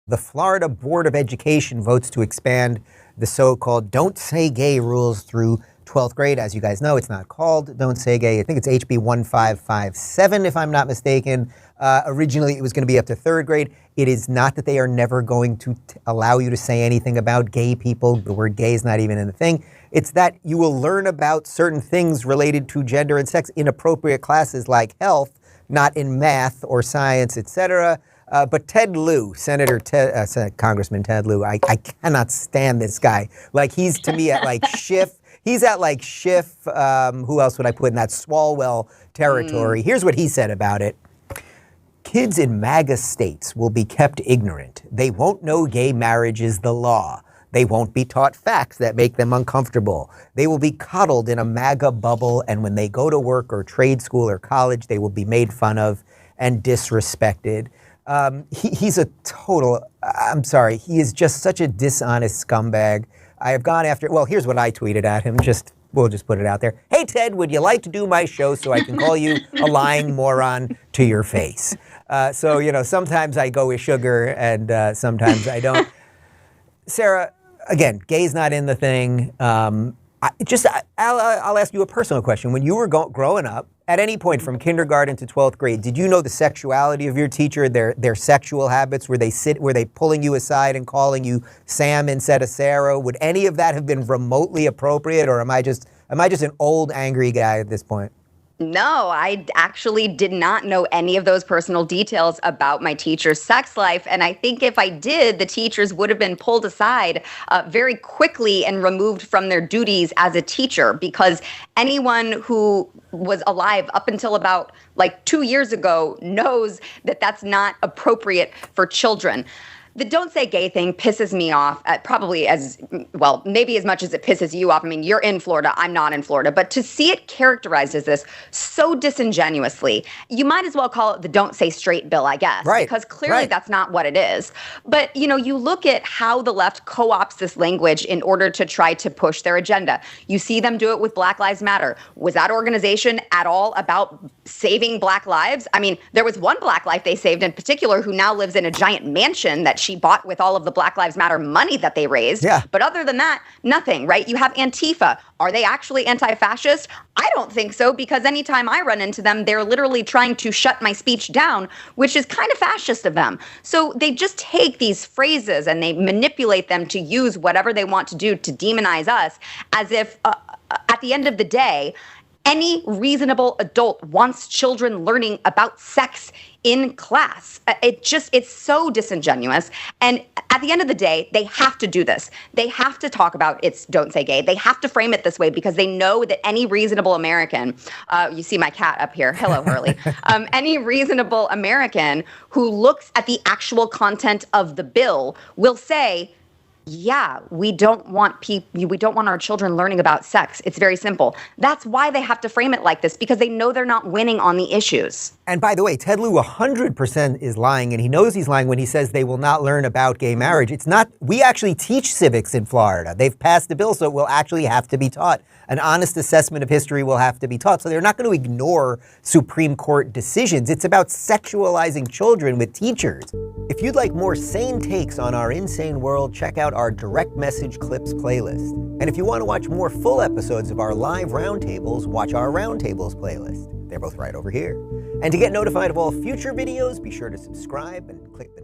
The Florida Board of Education votes to expand the so-called Don't Say Gay rules through 12th grade. As you guys know, it's not called Don't Say Gay. I think it's HB 1557, if I'm not mistaken. Originally, it was going to be up to 3rd grade. It is not that they are never going to allow you to say anything about gay people. The word gay is not even in the thing. It's that you will learn about certain things related to gender and sex in appropriate classes like health, not in math or science, etc. But Ted Lieu, Congressman Ted Lieu, I cannot stand this guy. Like, he's to me at like Schiff. He's at like Schiff. Who else would I put in that Swalwell territory? Here's what he said about it. Kids in MAGA states will be kept ignorant. They won't know gay marriage is the law. They won't be taught facts that make them uncomfortable. They will be coddled in a MAGA bubble, and when they go to work or trade school or college, they will be made fun of and disrespected. He's a total, I'm sorry, he is just such a dishonest scumbag. I have gone after, well, here's what I tweeted at him, we'll just put it out there. Hey, Ted, would you like to do my show so I can call you a lying moron to your face? So, you know, sometimes I go with sugar and sometimes I don't. Sara, again, gay's not in the thing. I'll ask you a personal question. When you were growing up, at any point from kindergarten to 12th grade, did you know the sexuality of your teacher, their sexual habits? Were they pulling you aside and calling you Sam instead of Sarah? Would any of that have been remotely appropriate, or am I just an old angry guy at this point? No, I actually did not know any of those personal details about my teacher's sex life. And I think if I did, the teachers would have been pulled aside very quickly and removed from their duties as a teacher, because anyone who was alive up until about like 2 years ago knows that that's not appropriate for children. The Don't Say Gay thing pisses me off at probably maybe as much as it pisses you off. I mean, you're in Florida, I'm not in Florida. But to see it characterized as this so disingenuously, you might as well call it the Don't Say Straight bill, I guess. Right. Because clearly that's not what it is. But, you know, you look at how the left co-opts this language in order to try to push their agenda. You see them do it with Black Lives Matter. Was that organization at all about saving Black lives? I mean, there was one Black life they saved in particular who now lives in a giant mansion that she bought with all of the Black Lives Matter money that they raised. Yeah. But other than that, nothing, right? You have Antifa. Are they actually anti-fascist? I don't think so, because anytime I run into them, they're literally trying to shut my speech down, which is kind of fascist of them. So they just take these phrases and they manipulate them to use whatever they want to do to demonize us, as if at the end of the day, any reasonable adult wants children learning about sex in class. It's so disingenuous. And at the end of the day, they have to do this. They have to talk about it's Don't Say Gay. They have to frame it this way because they know that any reasonable American, you see my cat up here, hello, Hurley, any reasonable American who looks at the actual content of the bill will say, yeah, we don't want our children learning about sex. It's very simple. That's why they have to frame it like this, because they know they're not winning on the issues. And by the way, Ted Lieu 100% is lying, and he knows he's lying when he says they will not learn about gay marriage. It's not, we actually teach civics in Florida. They've passed a bill, so it will actually have to be taught. An honest assessment of history will have to be taught. So they're not going to ignore Supreme Court decisions. It's about sexualizing children with teachers. If you'd like more sane takes on our insane world, check out our direct message clips playlist. And if you want to watch more full episodes of our live roundtables, watch our roundtables playlist. They're both right over here. And to get notified of all future videos, be sure to subscribe and click the